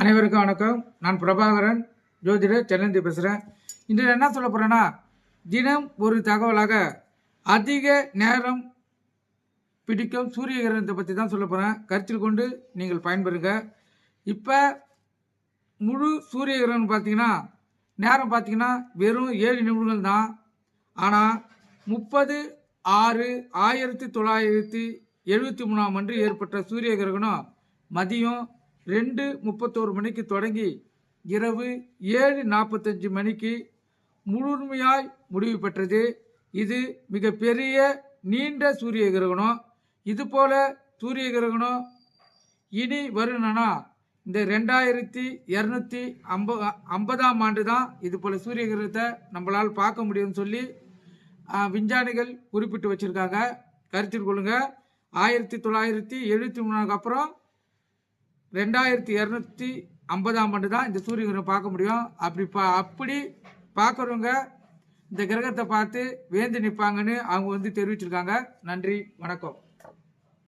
அனைவருக்கும் வணக்கம். நான் பிரபாகரன், ஜோதிடர், சென்னையிலிருந்து பேசுகிறேன். இன்று என்ன சொல்ல போகிறேன்னா, தினம் ஒரு தகவலாக அதிக நேரம் பிடிக்கும் சூரிய கிரகணத்தை பற்றி தான் சொல்ல போகிறேன். கருத்தில் கொண்டு நீங்கள் பயன்பெறுங்க. இப்போ முழு சூரிய கிரகணம் பார்த்தீங்கன்னா நேரம் பார்த்தீங்கன்னா வெறும் 7 நிமிடங்கள் தான். ஆனால் 30/6/1973 அன்று ஏற்பட்ட சூரிய கிரகணம் மதியம் 2:31 மணிக்கு தொடங்கி இரவு 7:45 மணிக்கு முழுமையாய் முடிவு பெற்றது. இது மிகப்பெரிய நீண்ட சூரிய கிரகணம். இது போல சூரிய கிரகணம் இனி வரும்னா இந்த 2250 ஆண்டு தான் இது போல சூரிய கிரகணத்தை நம்மளால் பார்க்க முடியும்னு சொல்லி விஞ்ஞானிகள் குறிப்பிட்டு வச்சிருக்காங்க. கருத்தில் கொள்ளுங்க. 1973 அப்புறம் 2250 ஆண்டு தான் இந்த சூரிய கிரகணம் பார்க்க முடியும். அப்படி பார்க்குறவங்க இந்த கிரகத்தை பார்த்து வேந்து நிற்பாங்கன்னு அவங்க தெரிவிச்சிருக்காங்க. நன்றி, வணக்கம்.